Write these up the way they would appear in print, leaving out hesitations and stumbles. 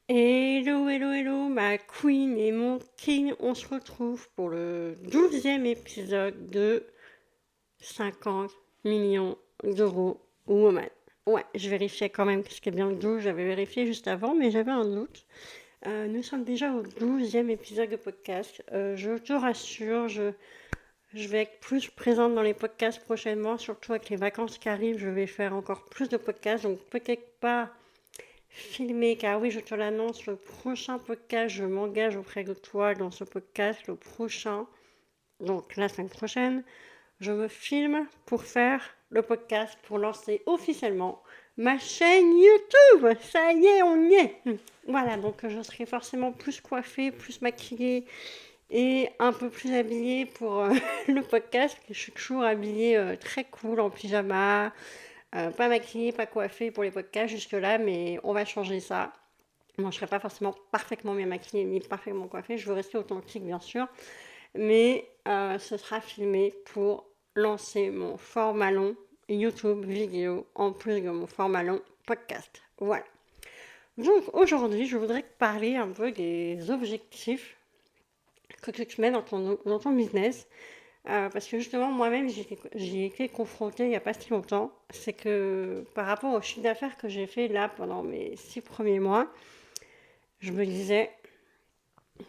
Hello, hello, hello, ma queen et mon king, on se retrouve pour le 12e épisode de 50 millions d'euros woman. Ouais, je vérifiais quand même que c'était bien le 12, j'avais vérifié juste avant, mais j'avais un doute. Nous sommes déjà au 12e épisode de podcast. Je te rassure, je vais être plus présente dans les podcasts prochainement, surtout avec les vacances qui arrivent, je vais faire encore plus de podcasts, donc peut-être pas filmé, car oui, je te l'annonce, le prochain podcast, je m'engage auprès de toi dans ce podcast, le prochain, donc la semaine prochaine, je me filme pour faire le podcast, pour lancer officiellement ma chaîne YouTube. Ça y est, on y est. Voilà, donc je serai forcément plus coiffée, plus maquillée et un peu plus habillée pour le podcast. Je suis toujours habillée très cool en pyjama, pas maquillée, pas coiffée pour les podcasts jusque-là, mais on va changer ça. Moi, je ne serai pas forcément parfaitement bien maquillée ni parfaitement coiffée. Je veux rester authentique, bien sûr. Mais ce sera filmé pour lancer mon format long YouTube vidéo en plus de mon format long podcast. Voilà. Donc aujourd'hui, je voudrais te parler un peu des objectifs que tu te mets dans ton business. Parce que justement, moi-même, j'y ai été confrontée il n'y a pas si longtemps. C'est que par rapport au chiffre d'affaires que j'ai fait là pendant mes 6 premiers mois, je me disais,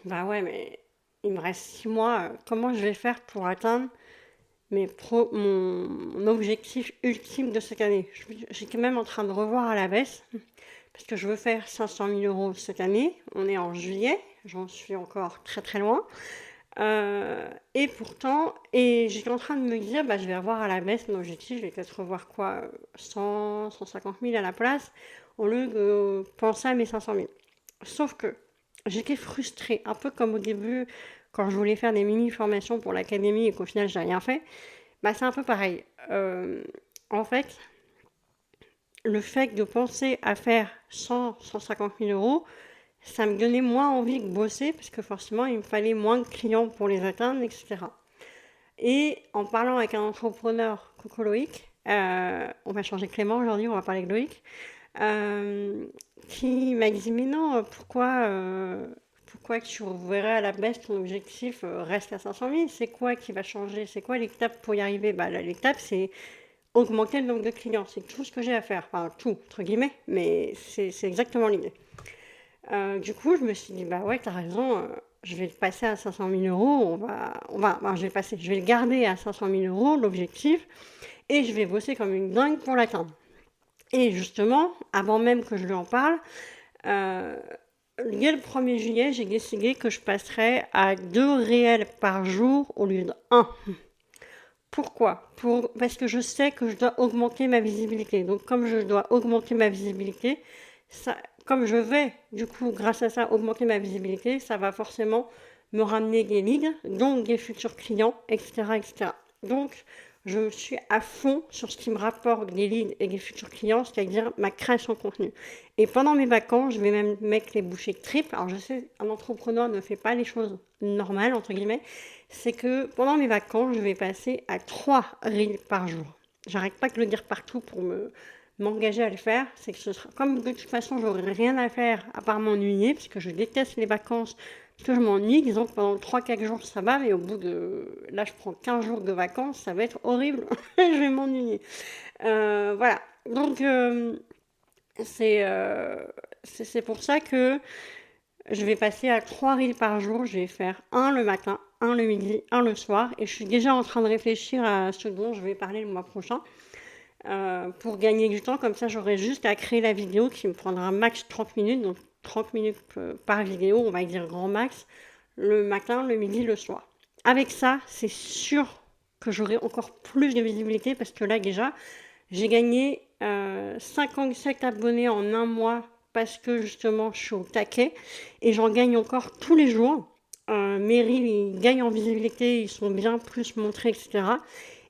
bah ouais, mais il me reste 6 mois, comment je vais faire pour atteindre mon objectif ultime de cette année? J'étais même en train de revoir à la baisse, parce que je veux faire 500 000 euros cette année. On est en juillet, j'en suis encore très très loin. Et pourtant, j'étais en train de me dire, bah, je vais revoir à la baisse mon objectif, je vais peut-être revoir quoi, 100, 150 000 à la place, au lieu de penser à mes 500 000. Sauf que j'étais frustrée, un peu comme au début, quand je voulais faire des mini-formations pour l'académie et qu'au final, j'ai rien fait. Bah, c'est un peu pareil. En fait, le fait de penser à faire 100, 150 000 euros, ça me donnait moins envie de bosser parce que forcément, il me fallait moins de clients pour les atteindre, etc. Et en parlant avec un entrepreneur, coucou Loïc, on va changer Clément aujourd'hui, on va parler de Loïc, euh, qui m'a dit mais non, pourquoi tu reverrais à la baisse ton objectif reste à 500 000? C'est quoi qui va changer? C'est quoi l'étape pour y arriver? Bah, l'étape, c'est augmenter le nombre de clients. C'est tout ce que j'ai à faire. Enfin, tout, entre guillemets, mais c'est exactement l'idée. Du coup, je me suis dit, bah ouais, t'as raison, je vais le passer à 500 000 euros, je vais le garder à 500 000 euros, l'objectif, et je vais bosser comme une dingue pour l'atteindre. Et justement, avant même que je lui en parle, euh, dès le 1er juillet, j'ai décidé que je passerais à 2 réels par jour au lieu de un. Pourquoi? Parce que je sais que je dois augmenter ma visibilité. Donc, comme je dois augmenter ma visibilité, ça, comme je vais, du coup, grâce à ça, augmenter ma visibilité, ça va forcément me ramener des leads, donc des futurs clients, etc., etc. Donc, je suis à fond sur ce qui me rapporte des leads et des futurs clients, c'est-à-dire ma création de contenu. Et pendant mes vacances, je vais même mettre les bouchées triples. Alors, je sais, un entrepreneur ne fait pas les choses normales, entre guillemets. C'est que pendant mes vacances, je vais passer à 3 reels par jour. J'arrête pas de le dire partout pour m'engager à le faire. C'est que ce sera, comme de toute façon, j'aurai rien à faire à part m'ennuyer, parce que je déteste les vacances, parce que je m'ennuie. Disons que pendant 3-4 jours, ça va, et au bout de. Là, je prends 15 jours de vacances, ça va être horrible. Je vais m'ennuyer. Voilà. Donc, c'est c'est pour ça que je vais passer à 3 reels par jour. Je vais faire un le matin, un le midi, un le soir. Et je suis déjà en train de réfléchir à ce dont je vais parler le mois prochain. Pour gagner du temps, comme ça j'aurai juste à créer la vidéo qui me prendra max 30 minutes. Donc 30 minutes par vidéo, on va dire grand max. Le matin, le midi, le soir. Avec ça, c'est sûr que j'aurai encore plus de visibilité parce que là déjà, j'ai gagné 57 abonnés en un mois parce que justement je suis au taquet et j'en gagne encore tous les jours. Mes reels, ils gagnent en visibilité, ils sont bien plus montrés, etc.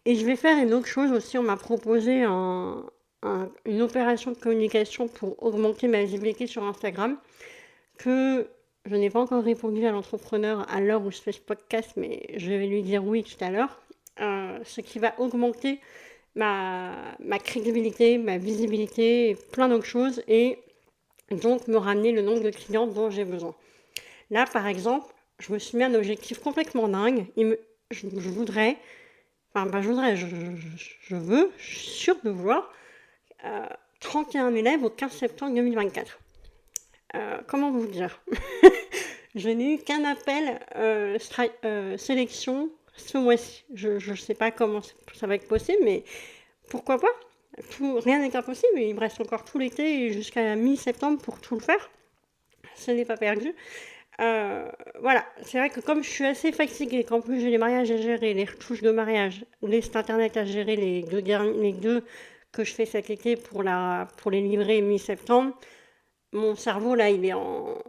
Et je vais faire une autre chose aussi, on m'a proposé une opération de communication pour augmenter ma visibilité sur Instagram que je n'ai pas encore répondu à l'entrepreneur à l'heure où je fais ce podcast, mais je vais lui dire oui tout à l'heure. Ce qui va augmenter ma crédibilité, ma visibilité, et plein d'autres choses. Et donc me ramener le nombre de clients dont j'ai besoin. Là, par exemple, je me suis mis un objectif complètement dingue. Je voudrais, enfin, pas je voudrais, je veux, je suis sûre de vouloir, euh, 31 élèves au 15 septembre 2024. Comment vous dire? Je n'ai eu qu'un appel sélection ce mois-ci. Je ne sais pas comment ça va être possible, mais pourquoi pas? Rien n'est impossible, mais il me reste encore tout l'été et jusqu'à mi-septembre pour tout le faire. Ce n'est pas perdu. Voilà, c'est vrai que comme je suis assez fatiguée, qu'en plus j'ai les mariages à gérer, les retouches de mariage, les sites internet à gérer, les deux que je fais cet été pour les livrer mi-septembre, mon cerveau là il est en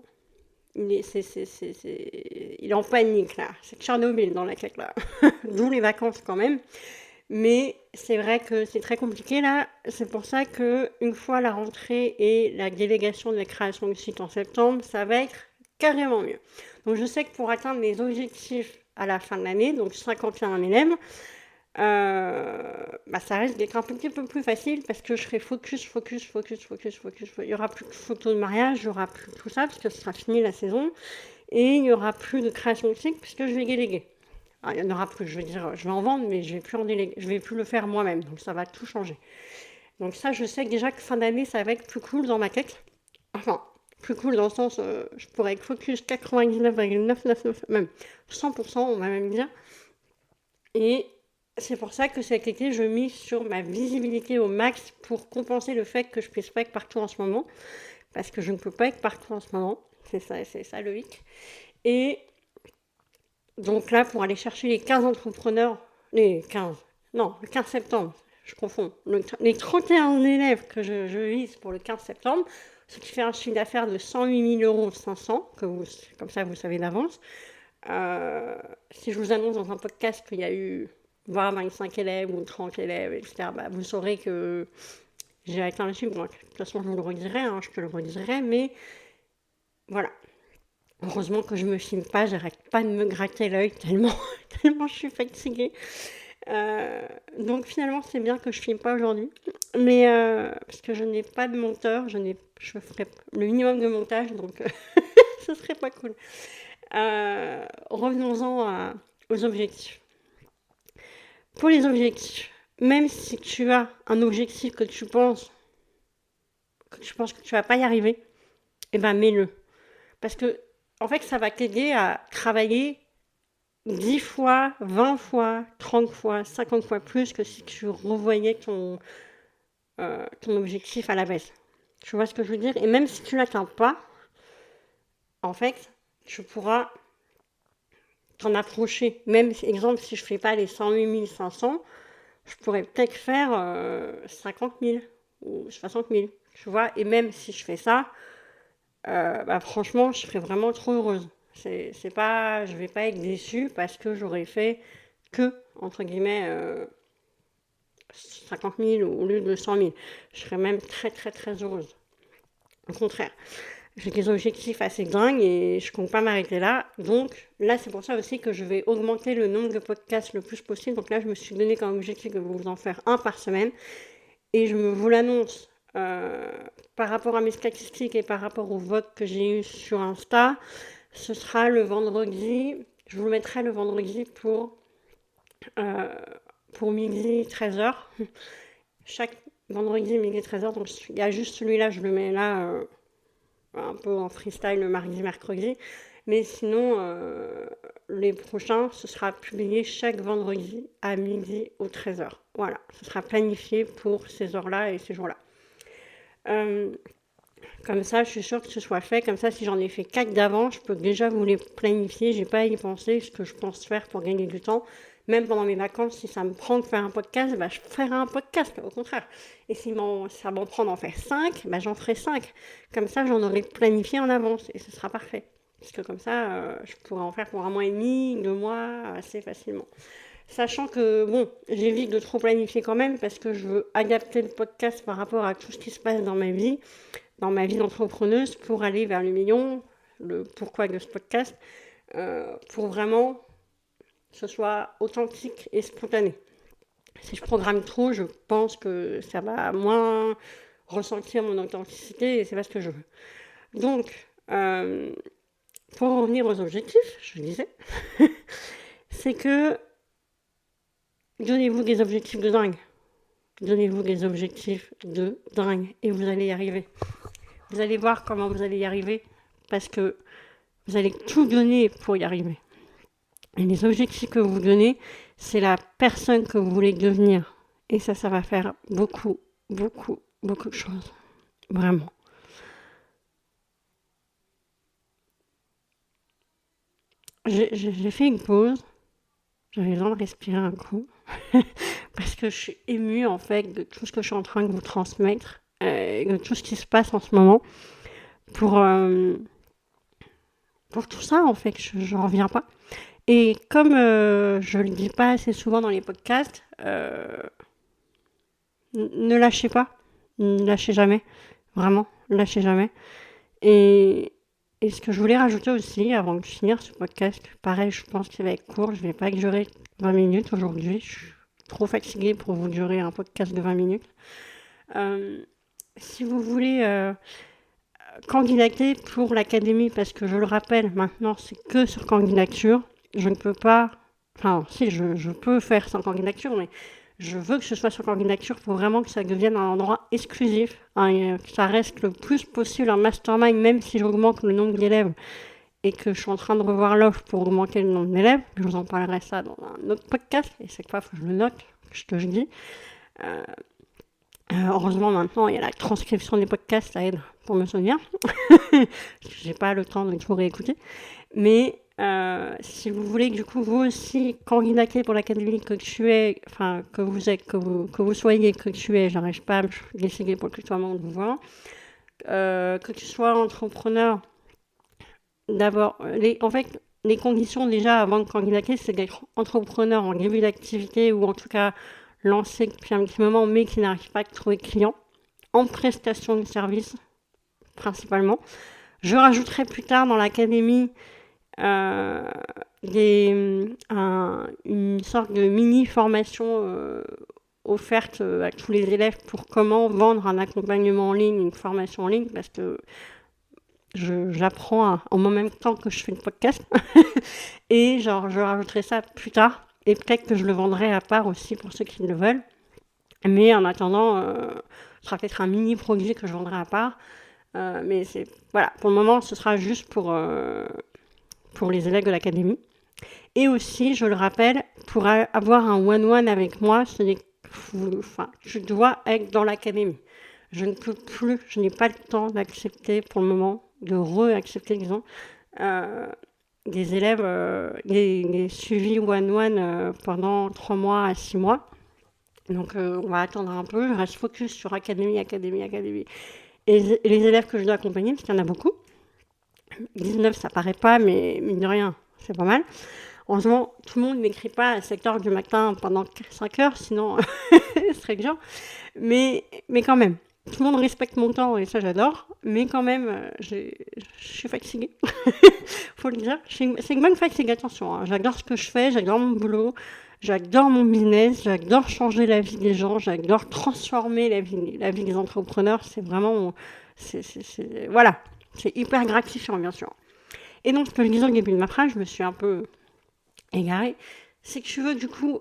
panique là. C'est Tchernobyl dans la tête là. D'où les vacances quand même. Mais c'est vrai que c'est très compliqué là. C'est pour ça que une fois la rentrée et la délégation de la création du site en septembre, ça va être carrément mieux. Donc je sais que pour atteindre mes objectifs à la fin de l'année, donc 51 élèves, ça risque d'être un petit peu plus facile parce que je serai focus. Il n'y aura plus de photos de mariage, il n'y aura plus tout ça parce que ce sera fini la saison. Et il n'y aura plus de création de site puisque je vais déléguer. Alors, il n'y en aura plus, je veux dire, je vais en vendre, mais je vais plus en déléguer, je vais plus le faire moi-même. Donc ça va tout changer. Donc ça, je sais déjà que fin d'année, ça va être plus cool dans ma tête. Enfin, plus cool dans le sens, je pourrais être focus 99,999, même 100%, on va même dire. Et c'est pour ça que cet été, je mise sur ma visibilité au max pour compenser le fait que je ne puisse pas être partout en ce moment. Parce que je ne peux pas être partout en ce moment. C'est ça le hic. Et donc là, pour aller chercher les 15 entrepreneurs, le 15 septembre, je confonds, les 31 élèves que je vise pour le 15 septembre, ce qui fait un chiffre d'affaires de 108 500 €, comme ça vous savez d'avance. Si je vous annonce dans un podcast qu'il y a eu 20, 25 élèves ou 30 élèves, etc., vous saurez que j'ai atteint le chiffre. De toute façon, je vous le redirai, je te le redirai, mais voilà. Heureusement que je me filme pas, j'arrête pas de me gratter l'œil tellement, tellement je suis fatiguée. Donc finalement, c'est bien que je filme pas aujourd'hui, mais parce que je n'ai pas de monteur, je ferai le minimum de montage, donc ce serait pas cool. Revenons-en aux objectifs. Pour les objectifs, même si tu as un objectif que tu penses que tu vas pas y arriver, mets-le. Parce que, en fait, ça va t'aider à travailler 10 fois, 20 fois, 30 fois, 50 fois plus que si tu revoyais ton objectif à la baisse. Tu vois ce que je veux dire? Et même si tu ne l'atteins pas, en fait, tu pourras t'en approcher. Même, exemple, si je ne fais pas les 108 500, je pourrais peut-être faire 50 000 ou 60 000. Tu vois? Et même si je fais ça, franchement, je serais vraiment trop heureuse. Je vais pas être déçue parce que j'aurais fait que, entre guillemets, 50 000 au lieu de 100 000. Je serais même très, très, très heureuse. Au contraire, j'ai des objectifs assez dingues et je compte pas m'arrêter là. Donc là, c'est pour ça aussi que je vais augmenter le nombre de podcasts le plus possible. Donc là, je me suis donné comme objectif de vous en faire un par semaine. Et je vous l'annonce, par rapport à mes statistiques et par rapport au vote que j'ai eu sur Insta, ce sera le vendredi. Je vous le mettrai le vendredi pour midi 13h. Chaque vendredi midi 13h. Donc il y a juste celui-là, je le mets là un peu en freestyle le mardi, mercredi. Mais sinon, les prochains, ce sera publié chaque vendredi à midi ou 13h. Voilà, ce sera planifié pour ces heures-là et ces jours-là. Comme ça, je suis sûre que ce soit fait. Comme ça, si j'en ai fait 4 d'avant, je peux déjà vous les planifier. J'ai pas à y penser ce que je pense faire pour gagner du temps. Même pendant mes vacances, si ça me prend de faire un podcast, je ferai un podcast, au contraire. Et si ça m'en prend d'en faire 5, j'en ferai 5. Comme ça, j'en aurai planifié en avance et ce sera parfait. Parce que comme ça, je pourrais en faire pour 1 mois et demi, 2 mois, assez facilement. Sachant que, j'évite de trop planifier quand même parce que je veux adapter le podcast par rapport à tout ce qui se passe dans ma vie d'entrepreneuse pour aller vers le million, le pourquoi de ce podcast, pour vraiment que ce soit authentique et spontané. Si je programme trop, je pense que ça va moins ressentir mon authenticité et c'est pas ce que je veux. Donc, pour en revenir aux objectifs, je disais, c'est que donnez-vous des objectifs de dingue. Donnez-vous des objectifs de dingue et vous allez y arriver. Vous allez voir comment vous allez y arriver parce que vous allez tout donner pour y arriver. Et les objectifs que vous donnez, c'est la personne que vous voulez devenir. Et ça va faire beaucoup, beaucoup, beaucoup de choses. Vraiment. J'ai fait une pause. J'avais besoin de respirer un coup. Parce que je suis émue, en fait, de tout ce que je suis en train de vous transmettre. De tout ce qui se passe en ce moment. Pour tout ça, en fait, je n'en reviens pas. Et comme je le dis pas assez souvent dans les podcasts, ne lâchez pas. Ne lâchez jamais. Vraiment, ne lâchez jamais. Et ce que je voulais rajouter aussi, avant de finir ce podcast, pareil, je pense qu'il va être court, je ne vais pas durer 20 minutes aujourd'hui. Je suis trop fatiguée pour vous durer un podcast de 20 minutes. Si vous voulez candidater pour l'académie, parce que je le rappelle, maintenant, c'est que sur candidature. Je ne peux pas... Enfin, si, je peux faire sans candidature, mais je veux que ce soit sur candidature pour vraiment que ça devienne un endroit exclusif, hein, que ça reste le plus possible un mastermind, même si j'augmente le nombre d'élèves et que je suis en train de revoir l'offre pour augmenter le nombre d'élèves. Je vous en parlerai ça dans un autre podcast, et c'est quoi, faut que je le note, je te le dis. Heureusement, maintenant, il y a la transcription des podcasts, ça aide pour me souvenir. J'ai pas le temps de tout réécouter. Mais si vous voulez que du coup vous aussi candidater pour l'académie que tu es, enfin que vous êtes, que vous soyez, que tu es, j'arrive pas à me décider pour que tout le monde vous voit, que tu sois entrepreneur, d'abord, en fait, les conditions déjà avant de candidater, c'est d'être entrepreneur en début d'activité ou en tout cas lancé depuis un petit moment mais qui n'arrive pas à trouver de clients, en prestation de service principalement. Je rajouterai plus tard dans l'académie une sorte de mini-formation offerte à tous les élèves pour comment vendre un accompagnement en ligne, une formation en ligne, parce que j'apprends en même temps que je fais le podcast. Et je rajouterai ça plus tard. Et peut-être que je le vendrai à part aussi pour ceux qui le veulent. Mais en attendant, ce sera peut-être un mini-produit que je vendrai à part. Mais voilà, pour le moment, ce sera juste pour les élèves de l'académie. Et aussi, je le rappelle, pour avoir un one-one avec moi, tu dois être dans l'académie. Je ne peux plus, je n'ai pas le temps d'accepter pour le moment, de re-accepter, disons, des élèves, des suivis one-one pendant 3 mois à 6 mois. Donc, on va attendre un peu, je reste focus sur académie. Et les élèves que je dois accompagner, parce qu'il y en a beaucoup, 19, ça paraît pas, mais mine de rien, c'est pas mal. Heureusement, tout le monde n'écrit pas à 7h du matin pendant 5 heures, sinon ce serait dur. Mais quand même, tout le monde respecte mon temps et ça j'adore. Mais quand même, je suis fatiguée. Faut le dire. C'est une bonne fatigue, attention. Hein. J'adore ce que je fais, j'adore mon boulot, j'adore mon business, j'adore changer la vie des gens, j'adore transformer la vie des entrepreneurs. C'est vraiment... voilà. C'est hyper gratifiant, bien sûr. Et donc, ce que je disais au début de ma phrase, je me suis un peu égarée, c'est que tu veux du coup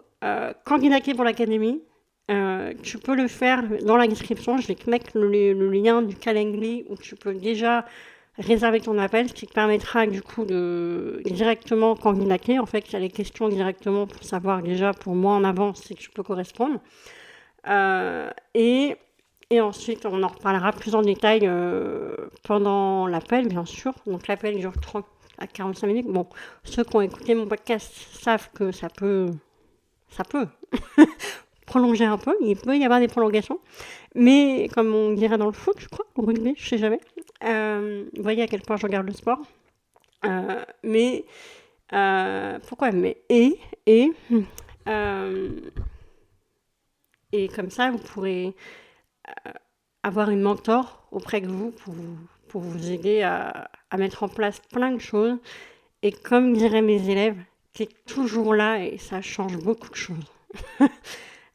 candidater pour l'académie. Tu peux le faire dans la description. Je vais te mettre le lien du Calendly où tu peux déjà réserver ton appel, ce qui te permettra du coup de directement candidater. En fait, il y a les questions directement pour savoir déjà pour moi en avance si tu peux correspondre. Et ensuite, on en reparlera plus en détail pendant l'appel, bien sûr. Donc, l'appel dure 30 à 45 minutes. Bon, ceux qui ont écouté mon podcast savent que ça peut prolonger un peu. Il peut y avoir des prolongations. Mais, comme on dirait dans le foot, je crois, au rugby, je sais jamais. Vous voyez à quel point je regarde le sport. Pourquoi mais et comme ça, vous pourrez avoir une mentor auprès de vous pour vous aider à mettre en place plein de choses. Et comme diraient mes élèves, t'es toujours là et ça change beaucoup de choses.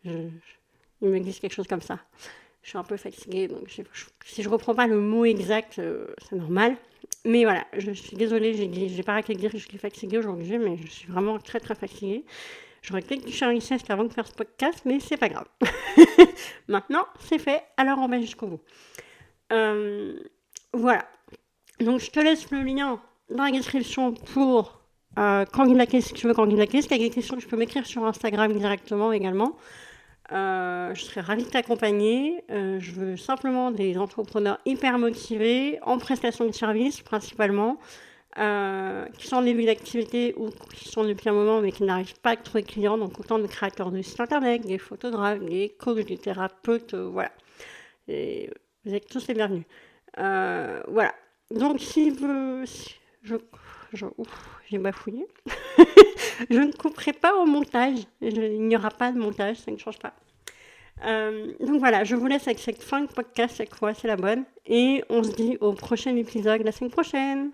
Ils me disent quelque chose comme ça. Je suis un peu fatiguée, donc si je reprends pas le mot exact, c'est normal. Mais voilà, je suis désolée, j'ai pas arrêté de dire que je suis fatiguée aujourd'hui, mais je suis vraiment très très fatiguée. J'aurais peut-être dû faire une sieste avant de faire ce podcast, mais c'est pas grave. Maintenant, c'est fait, alors on va jusqu'au bout. Euh, voilà. Donc je te laisse le lien dans la description pour Candidat Case si tu veux Candidat Case. Si tu as des questions, tu peux m'écrire sur Instagram directement également. Je serais ravie de t'accompagner. Je veux simplement des entrepreneurs hyper motivés, en prestation de services principalement, qui sont en début d'activité ou qui sont depuis un moment mais qui n'arrivent pas à trouver de clients. Donc autant de créateurs de sites internet, des photographes, des coachs, des thérapeutes, voilà. Et vous êtes tous les bienvenus. Voilà. Donc j'ai bafouillé. Je ne couperai pas au montage. Il n'y aura pas de montage, ça ne change pas. Donc voilà, je vous laisse avec cette fin de podcast cette fois, c'est la bonne. Et on se dit au prochain épisode la semaine prochaine.